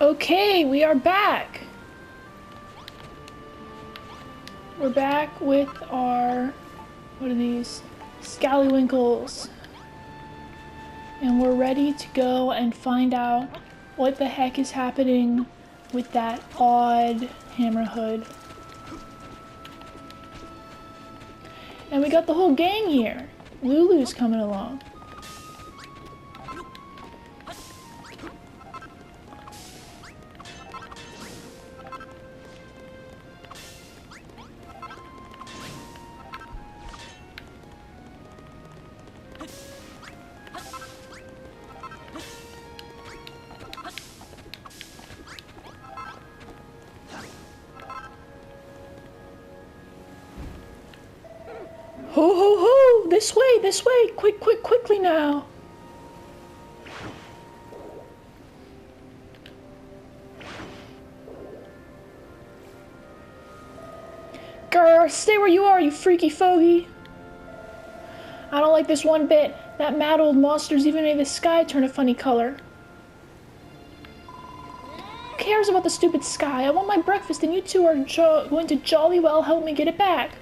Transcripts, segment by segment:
Okay, we are back. We're back with our, what are these? Scallywinkles. And we're ready to go and find out what the heck is happening with that odd Hammerhood. And we got the whole gang here. Lulu's coming along. Ho ho ho! This way, this way! Quick, quick, quickly now! Grr, stay where you are, you freaky fogey! I don't like this one bit. That mad old monster's even made the sky turn a funny color. Who cares about the stupid sky? I want my breakfast and you two are going to jolly well help me get it back.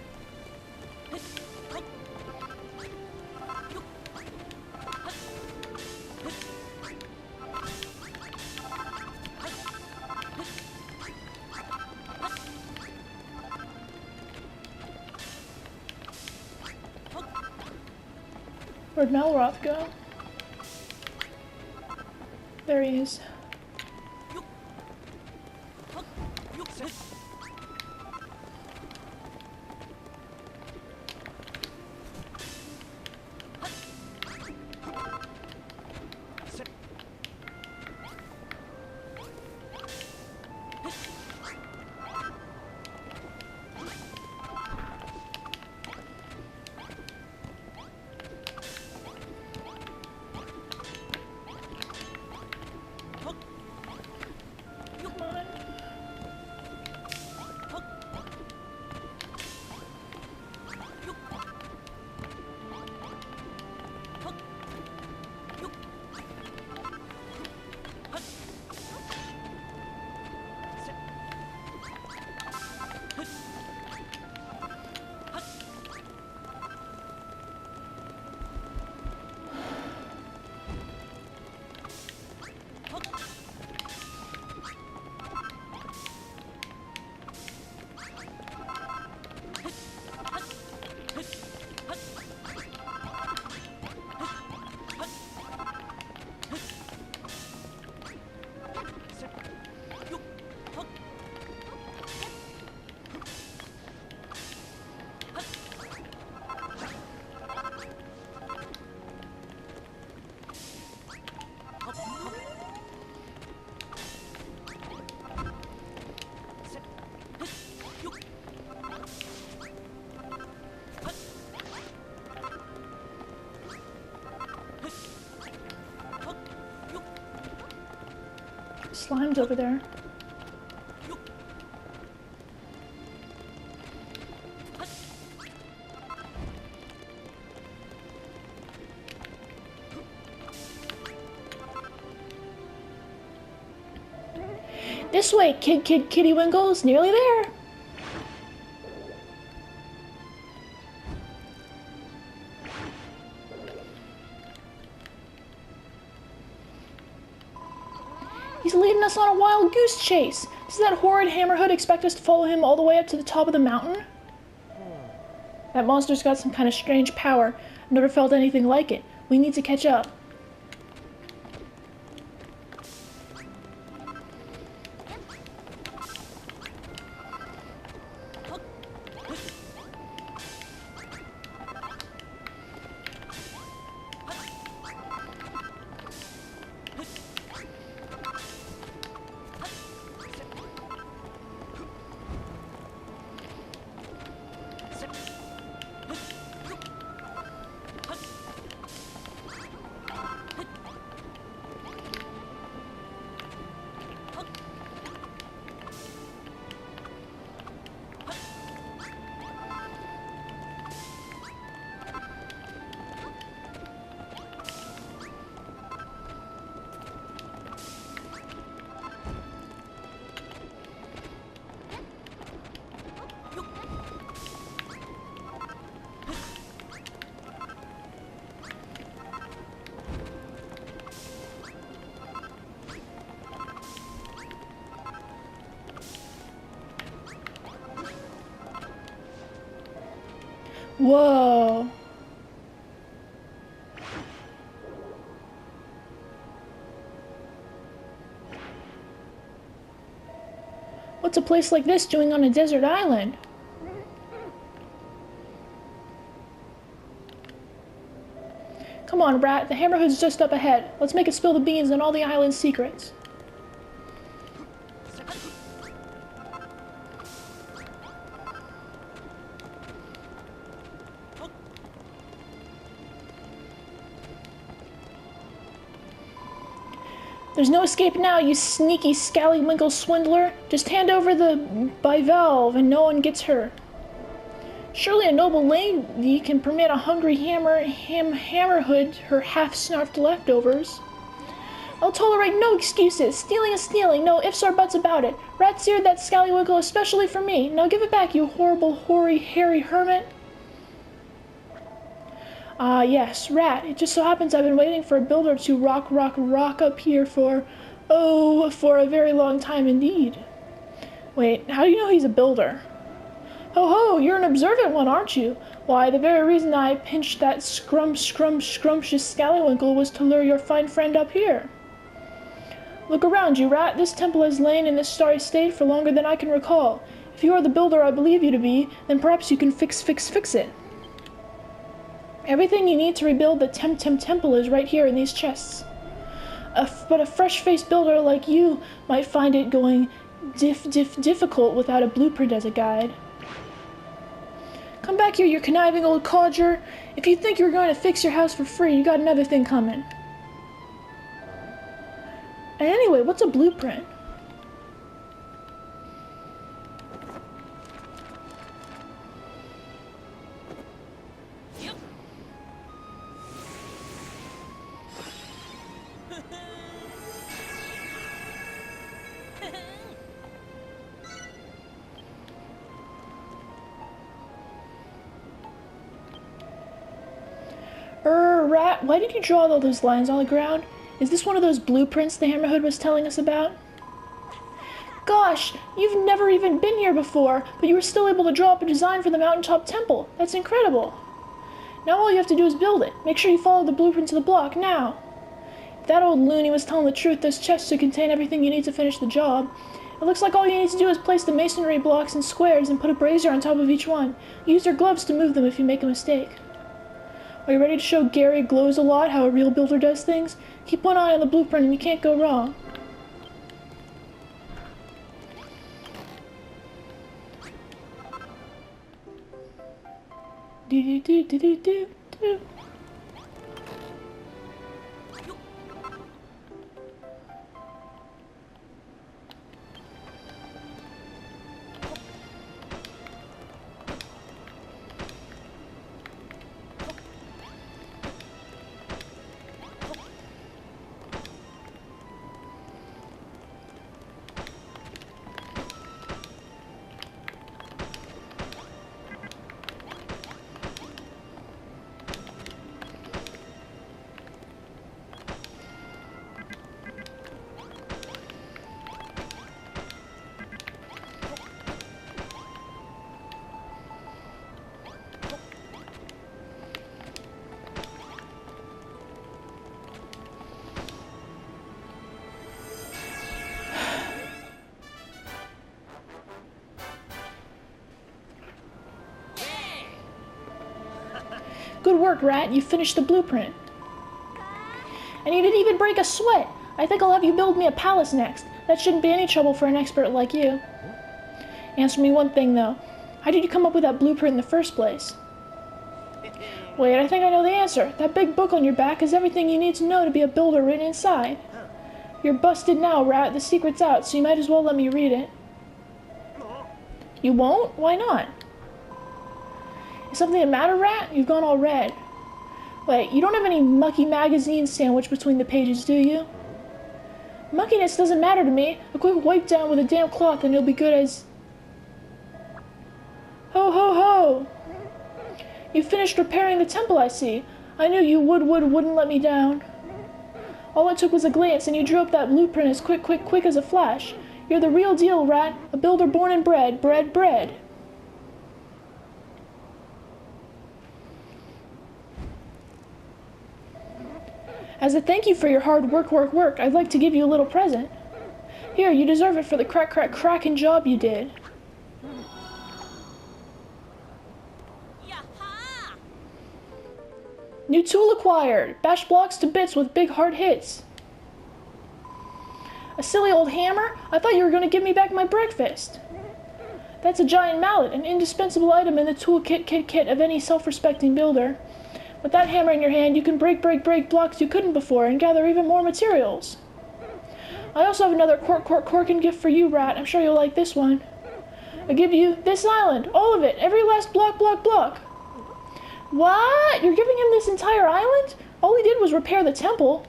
Where'd Melroth go? There he is. Slime's over there. This way, kitty Winkles, nearly there. He's leading us on a wild goose chase. Does that horrid Hammerhood expect us to follow him all the way up to the top of the mountain? That monster's got some kind of strange power. I've never felt anything like it. We need to catch up. Whoa. What's a place like this doing on a desert island? Come on, Rat, the Hammerhood's just up ahead. Let's make it spill the beans on all the island's secrets. There's no escape now, you sneaky scallywinkle swindler. Just hand over the bivalve and no one gets hurt. Surely a noble lady can permit a hungry hammerhood her half-snarfed leftovers. I'll tolerate no excuses. Stealing is stealing, no ifs or buts about it. Rat seared that scallywinkle especially for me. Now give it back, you horrible, hoary, hairy hermit. Ah, yes, Rat. It just so happens I've been waiting for a builder to rock up here for a very long time indeed. Wait, how do you know he's a builder? Ho ho, you're an observant one, aren't you? Why, the very reason I pinched that scrumptious scallywinkle was to lure your fine friend up here. Look around you, Rat. This temple has lain in this starry state for longer than I can recall. If you are the builder I believe you to be, then perhaps you can fix it. Everything you need to rebuild the temple is right here in these chests. But a fresh-faced builder like you might find it going difficult without a blueprint as a guide. Come back here, you conniving old codger. If you think you're going to fix your house for free, you got another thing coming. And anyway, what's a blueprint? Rat, why did you draw all those lines on the ground? Is this one of those blueprints the Hammerhood was telling us about? Gosh, you've never even been here before, but you were still able to draw up a design for the mountaintop temple. That's incredible. Now all you have to do is build it. Make sure you follow the blueprint to the block, now. If that old loony was telling the truth, those chests should contain everything you need to finish the job. It looks like all you need to do is place the masonry blocks in squares and put a brazier on top of each one. Use your gloves to move them if you make a mistake. Are you ready to show Gary Glows-a-Lot how a real builder does things? Keep one eye on the blueprint and you can't go wrong. Do. Good work, Rat. You finished the blueprint. And you didn't even break a sweat. I think I'll have you build me a palace next. That shouldn't be any trouble for an expert like you. Answer me one thing, though. How did you come up with that blueprint in the first place? Wait, I think I know the answer. That big book on your back has everything you need to know to be a builder written inside. You're busted now, Rat. The secret's out, so you might as well let me read it. You won't? Why not? Is something the matter, Rat? You've gone all red. Wait, you don't have any mucky magazine sandwich between the pages, do you? Muckiness doesn't matter to me. A quick wipe down with a damp cloth and it'll be good as... Ho, ho, ho! You finished repairing the temple, I see. I knew you wouldn't let me down. All it took was a glance and you drew up that blueprint as quick as a flash. You're the real deal, Rat. A builder born and bred. As a thank you for your hard work, I'd like to give you a little present. Here, you deserve it for the crackin' job you did. New tool acquired! Bash blocks to bits with big hard hits. A silly old hammer? I thought you were going to give me back my breakfast. That's a giant mallet, an indispensable item in the toolkit kit of any self-respecting builder. With that hammer in your hand, you can break blocks you couldn't before and gather even more materials. I also have another corkin gift for you, Rat. I'm sure you'll like this one. I give you this island, all of it, every last block. What? You're giving him this entire island? All he did was repair the temple.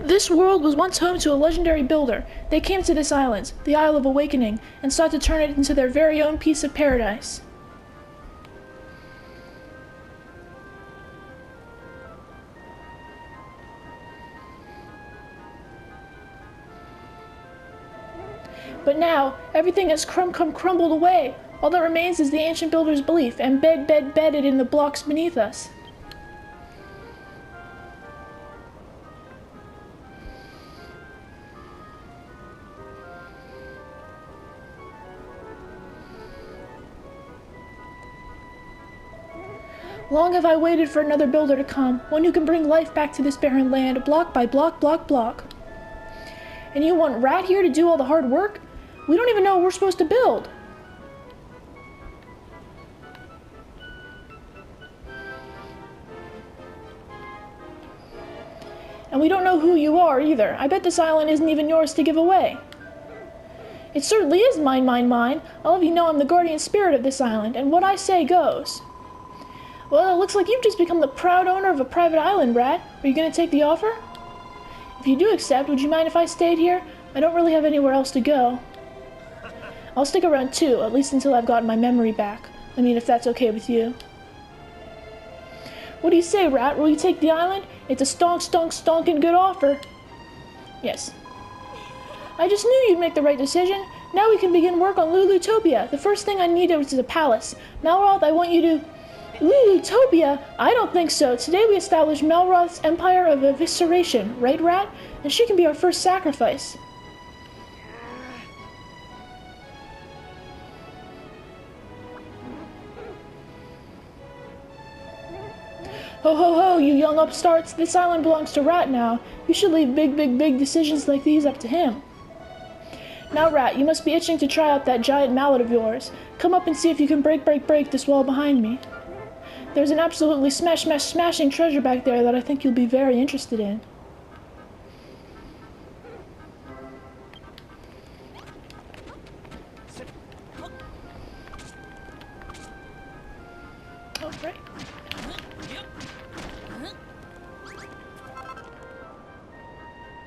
This world was once home to a legendary builder. They came to this island, the Isle of Awakening, and sought to turn it into their very own piece of paradise. But now, everything has crumbled away. All that remains is the ancient builder's belief, embedded in the blocks beneath us. Long have I waited for another builder to come, one who can bring life back to this barren land, block by block. And you want Rat here to do all the hard work? We don't even know what we're supposed to build. And we don't know who you are either. I bet this island isn't even yours to give away. It certainly is mine. I'll have you know I'm the guardian spirit of this island, and what I say goes. Well, it looks like you've just become the proud owner of a private island, Rat. Are you going to take the offer? If you do accept, would you mind if I stayed here? I don't really have anywhere else to go. I'll stick around too, at least until I've gotten my memory back. I mean, if that's okay with you. What do you say, Rat? Will you take the island? It's a stonkin' good offer. Yes. I just knew you'd make the right decision. Now we can begin work on Lulutopia. The first thing I need is a palace. Malroth, I want you to... Lulutopia? I don't think so. Today we establish Malroth's Empire of Evisceration, right, Rat? And she can be our first sacrifice. Ho ho ho, you young upstarts. This island belongs to Rat now. You should leave big decisions like these up to him. Now, Rat, you must be itching to try out that giant mallet of yours. Come up and see if you can break this wall behind me. There's an absolutely smashing treasure back there that I think you'll be very interested in. Oh, right.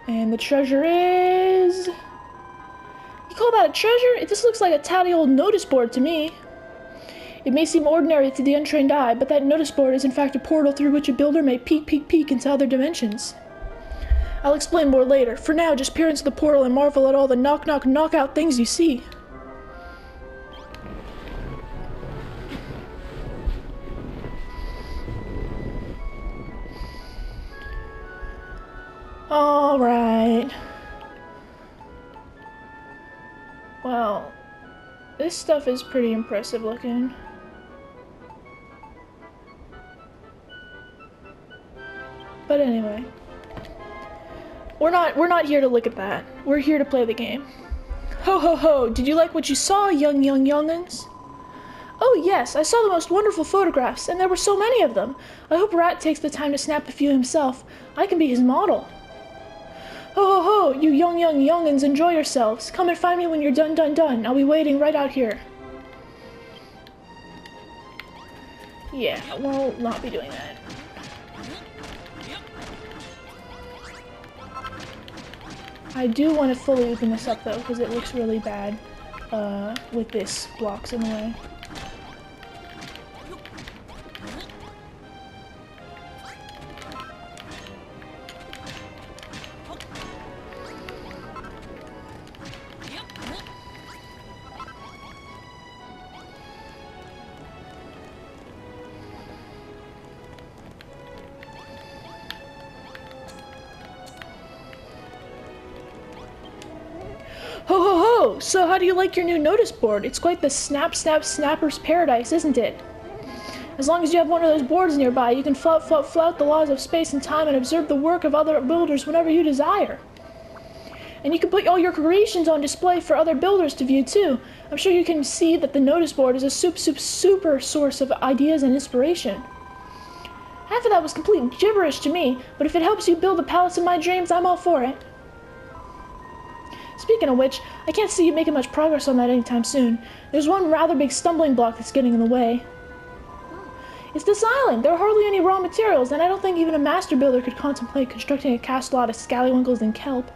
And the treasure is... You call that a treasure? This looks like a tatty old notice board to me. It may seem ordinary to the untrained eye, but that notice board is in fact a portal through which a builder may peek into other dimensions. I'll explain more later. For now, just peer into the portal and marvel at all the knockout things you see. Alright. Well, this stuff is pretty impressive looking. But anyway, we're not here to look at that. We're here to play the game. Ho ho ho! Did you like what you saw, young'uns? Oh yes, I saw the most wonderful photographs, and there were so many of them. I hope Rat takes the time to snap a few himself. I can be his model. Ho ho ho! You young'uns, enjoy yourselves. Come and find me when you're done. I'll be waiting right out here. Yeah, we'll not be doing that. I do want to fully open this up though, because it looks really bad with this blocks in the way. so how do you like your new notice board? It's quite the snap, snap, snapper's paradise, isn't it? As long as you have one of those boards nearby, you can flout the laws of space and time and observe the work of other builders whenever you desire. And you can put all your creations on display for other builders to view too. I'm sure you can see that the notice board is a super source of ideas and inspiration. Half of that was complete gibberish to me, but if it helps you build the palace of my dreams, I'm all for it. Speaking of which, I can't see you making much progress on that anytime soon. There's one rather big stumbling block that's getting in the way. It's this island. There are hardly any raw materials, and I don't think even a master builder could contemplate constructing a castle out of scallywinkles and kelp.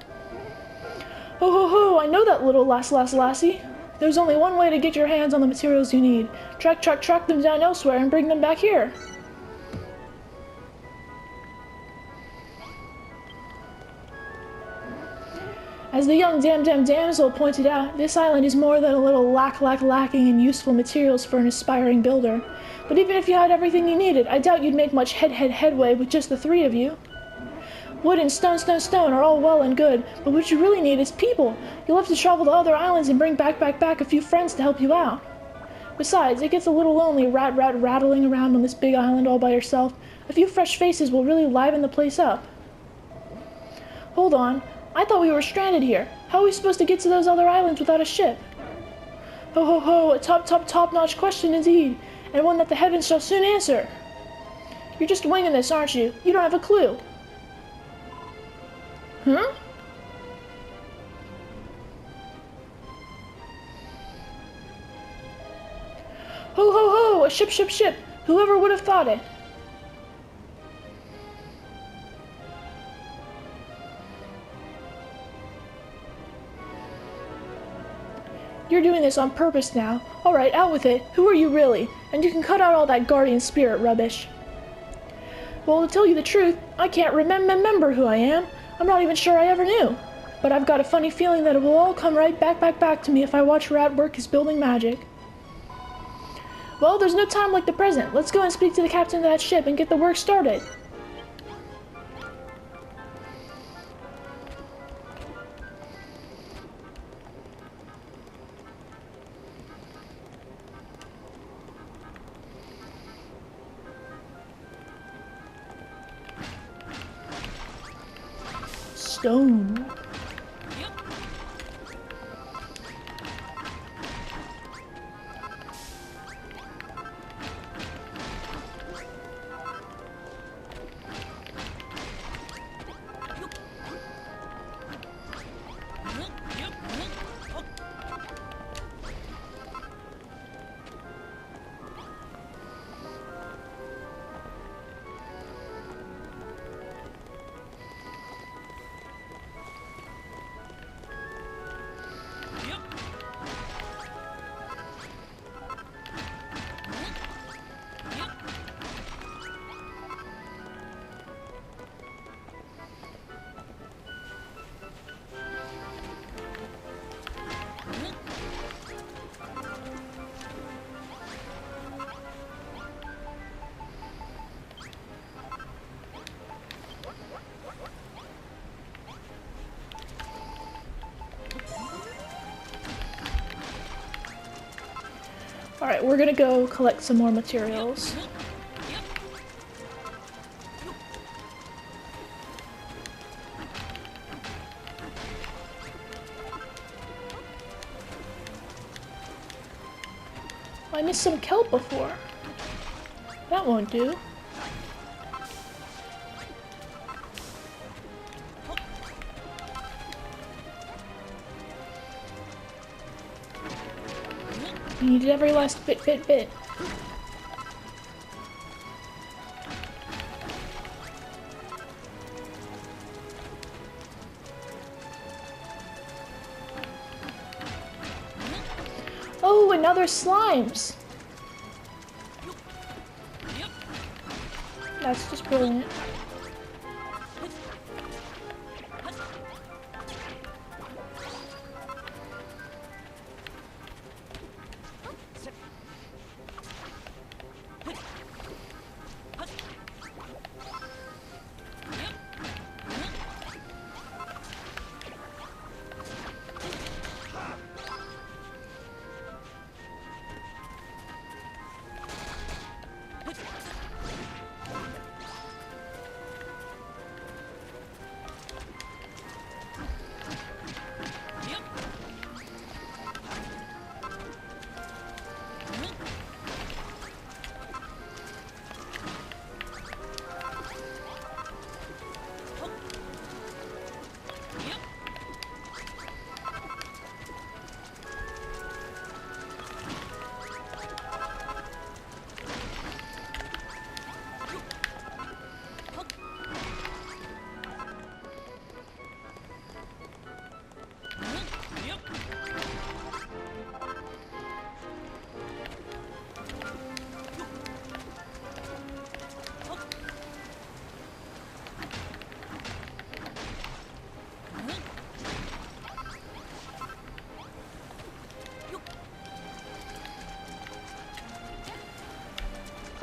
Ho ho ho, I know that little lassie. There's only one way to get your hands on the materials you need. Track them down elsewhere and bring them back here. As the young damsel pointed out, this island is more than a little lacking in useful materials for an aspiring builder. But even if you had everything you needed, I doubt you'd make much headway with just the three of you. Wood and stone are all well and good, but what you really need is people. You'll have to travel to other islands and bring back a few friends to help you out. Besides, it gets a little lonely rattling around on this big island all by yourself. A few fresh faces will really liven the place up. Hold on, I thought we were stranded here. How are we supposed to get to those other islands without a ship? Ho ho ho, a top-notch question indeed, and one that the heavens shall soon answer. You're just winging this, aren't you? You don't have a clue. Huh? Ho ho ho! A ship! Whoever would have thought it? You're doing this on purpose now. Alright, out with it. Who are you really? And you can cut out all that guardian spirit rubbish. Well, to tell you the truth, I can't remember who I am. I'm not even sure I ever knew. But I've got a funny feeling that it will all come right back to me if I watch Rat work his building magic. Well, there's no time like the present. Let's go and speak to the captain of that ship and get the work started. Stone. Alright, we're gonna go collect some more materials. I missed some kelp before. That won't do. You needed every last bit. Oh, and now there's slimes! That's just brilliant.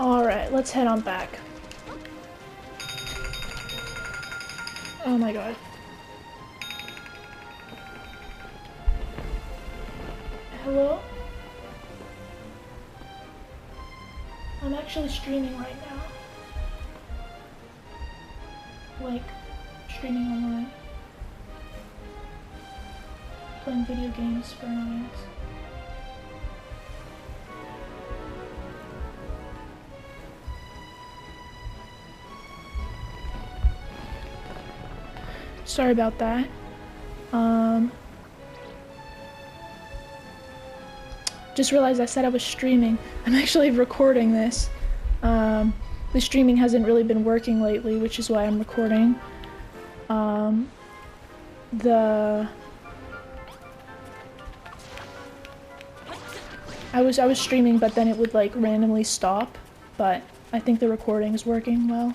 Alright, let's head on back. Oh my god. Hello? I'm actually streaming right now. Like, streaming online. Playing video games for an audience. Sorry about that. Just realized I said I was streaming. I'm actually recording this. The streaming hasn't really been working lately, which is why I'm recording. I was streaming, but then it would like randomly stop. But I think the recording is working well.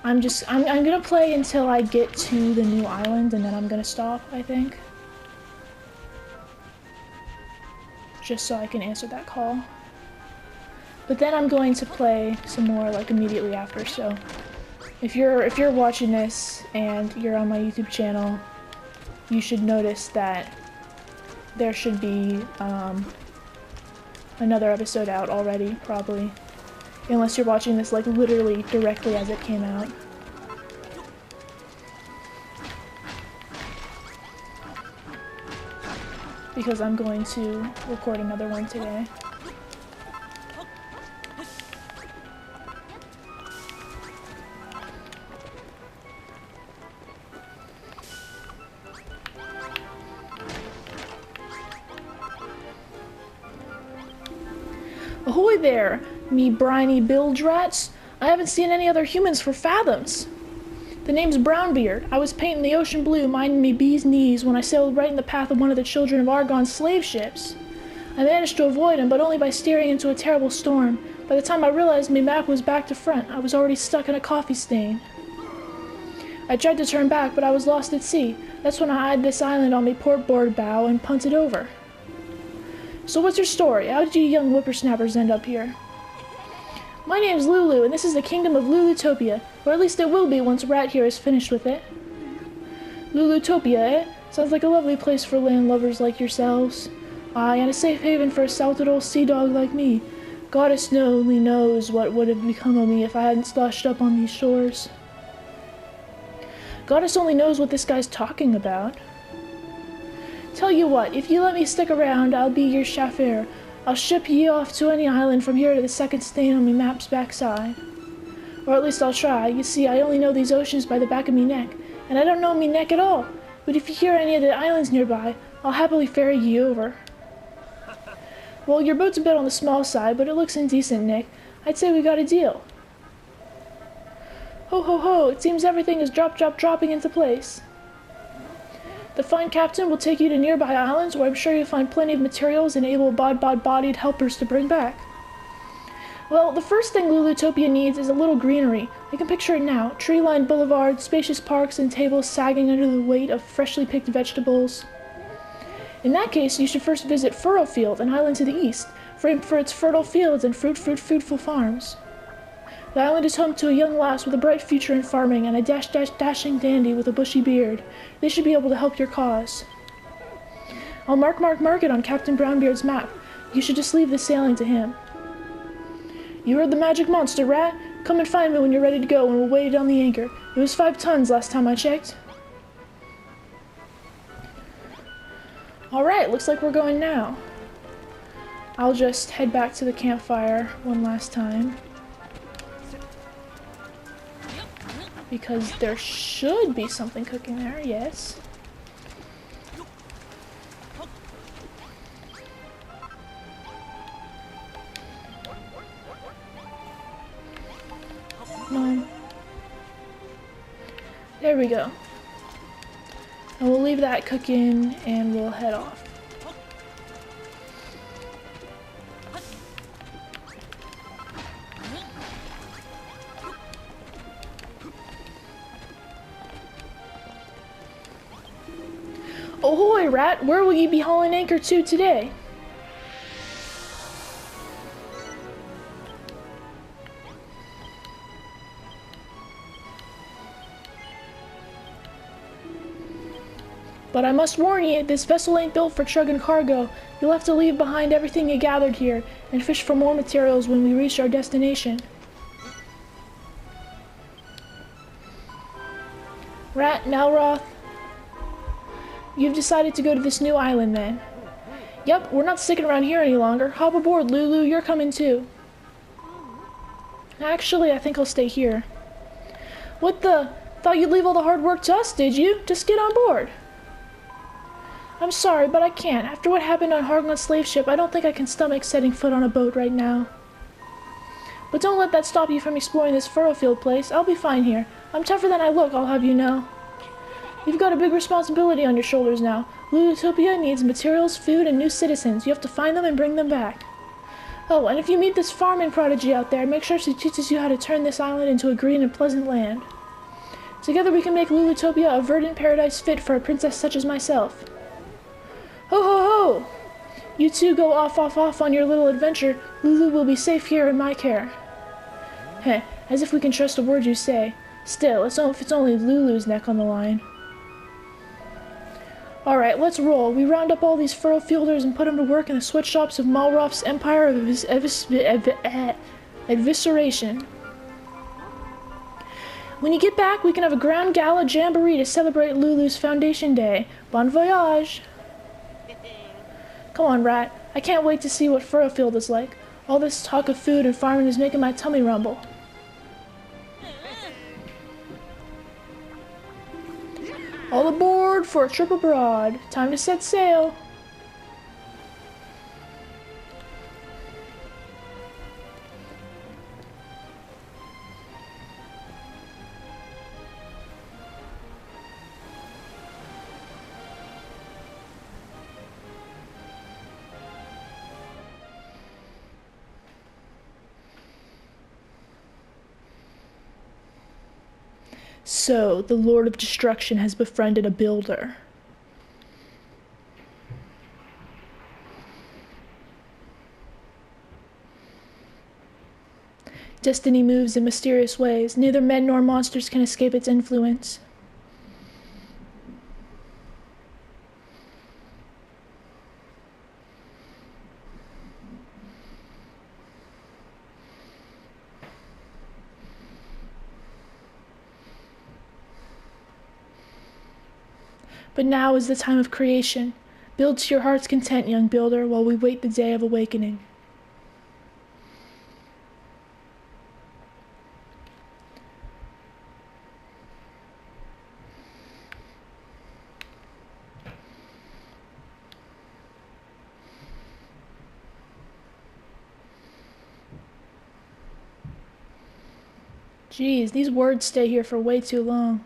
I'm gonna play until I get to the new island, and then I'm gonna stop, I think. Just so I can answer that call. But then I'm going to play some more like immediately after, so if you're watching this and you're on my YouTube channel, you should notice that there should be another episode out already, probably. Unless you're watching this like literally directly as it came out. Because I'm going to record another one today. Ahoy there, me briny bilge rats. I haven't seen any other humans for fathoms. The name's Brownbeard. I was painting the ocean blue, minding me bee's knees, when I sailed right in the path of one of the children of Argon's slave ships. I managed to avoid him, but only by steering into a terrible storm. By the time I realized me map was back to front, I was already stuck in a coffee stain. I tried to turn back, but I was lost at sea. That's when I eyed this island on me portboard bow and punted over. So what's your story? How did you young whippersnappers end up here? My name's Lulu, and this is the kingdom of Lulutopia, or at least it will be once Rat here is finished with it. Lulutopia, eh? Sounds like a lovely place for land lovers like yourselves. Aye, and a safe haven for a salted old sea dog like me. Goddess only knows what would have become of me if I hadn't sloshed up on these shores. Goddess only knows what this guy's talking about. Tell you what, if you let me stick around, I'll be your chauffeur. I'll ship ye off to any island from here to the second stain on me map's backside. Or at least I'll try. You see, I only know these oceans by the back of me neck, and I don't know me neck at all. But if you hear any of the islands nearby, I'll happily ferry ye over. Well, your boat's a bit on the small side, but it looks indecent, Nick. I'd say we got a deal. Ho ho ho, it seems everything is dropping into place. The fine captain will take you to nearby islands where I'm sure you'll find plenty of materials and able-bodied helpers to bring back. Well, the first thing Lulutopia needs is a little greenery. I can picture it now. Tree-lined boulevards, spacious parks, and tables sagging under the weight of freshly picked vegetables. In that case, you should first visit Furrowfield, an island to the east, famed for its fertile fields and fruitful farms. The island is home to a young lass with a bright future in farming and a dashing dandy with a bushy beard. They should be able to help your cause. I'll mark it on Captain Brownbeard's map. You should just leave the sailing to him. You heard the magic monster, Rat? Come and find me when you're ready to go and we'll weigh it on the anchor. It was 5 tons last time I checked. Alright, looks like we're going now. I'll just head back to the campfire one last time. Because there should be something cooking there, yes. No. There we go. And we'll leave that cooking and we'll head off. Ahoy, Rat! Where will ye be hauling anchor to today? But I must warn you, this vessel ain't built for chugging cargo. You'll have to leave behind everything you gathered here and fish for more materials when we reach our destination. Rat, Nalroth, you've decided to go to this new island then. Yep, we're not sticking around here any longer. Hop aboard, Lulu, you're coming too. Actually, I think I'll stay here. What the? Thought you'd leave all the hard work to us, did you? Just get on board. I'm sorry, but I can't. After what happened on Hargon's slave ship, I don't think I can stomach setting foot on a boat right now. But don't let that stop you from exploring this Furrowfield place. I'll be fine here. I'm tougher than I look, I'll have you know. You've got a big responsibility on your shoulders now. Lulutopia needs materials, food, and new citizens. You have to find them and bring them back. Oh, and if you meet this farming prodigy out there, make sure she teaches you how to turn this island into a green and pleasant land. Together we can make Lulutopia a verdant paradise fit for a princess such as myself. Ho ho ho! You two go off on your little adventure. Lulu will be safe here in my care. Heh, as if we can trust a word you say. Still, it's only Lulu's neck on the line. Alright, let's roll. We round up all these Furrowfielders and put them to work in the sweatshops of Malroth's Empire of Evisceration. When you get back, we can have a grand gala jamboree to celebrate Lulu's Foundation Day. Bon voyage! Come on, Rat. I can't wait to see what Furrowfield is like. All this talk of food and farming is making my tummy rumble. All aboard for a trip abroad. Time to set sail. So, the Lord of Destruction has befriended a builder. Destiny moves in mysterious ways. Neither men nor monsters can escape its influence. But now is the time of creation. Build to your heart's content, young builder, while we wait the day of awakening. Geez, these words stay here for way too long.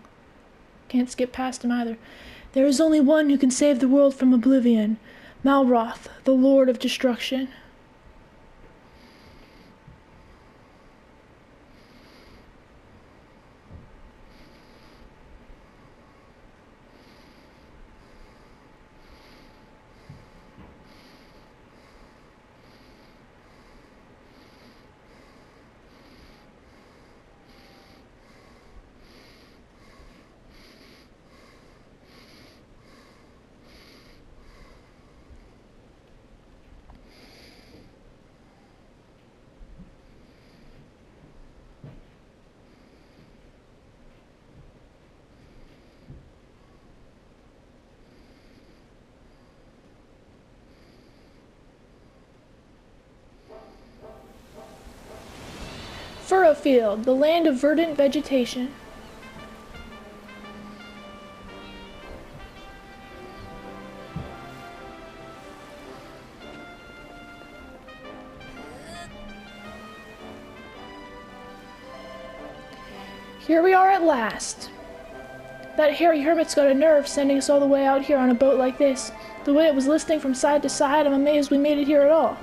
Can't skip past them either. There is only one who can save the world from oblivion. Malroth, the Lord of Destruction. Furrowfield, the land of verdant vegetation. Here we are at last. That hairy hermit's got a nerve sending us all the way out here on a boat like this. The way it was listing from side to side, I'm amazed we made it here at all.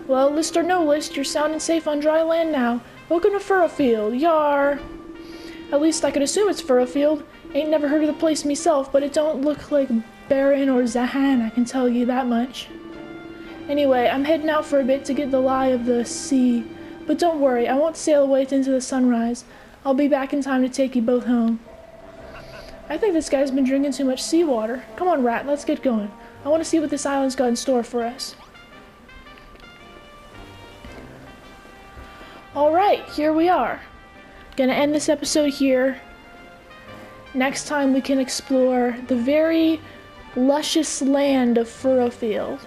Well, list or no list, you're sound and safe on dry land now. Welcome to Furrowfield, yar! At least I could assume it's Furrowfield. Ain't never heard of the place myself, but it don't look like Baron or Zahan, I can tell you that much. Anyway, I'm heading out for a bit to get the lie of the sea. But don't worry, I won't sail away into the sunrise. I'll be back in time to take you both home. I think this guy's been drinking too much seawater. Come on, Rat, let's get going. I want to see what this island's got in store for us. Alright, here we are. Gonna end this episode here. Next time we can explore the very luscious land of Furrowfield.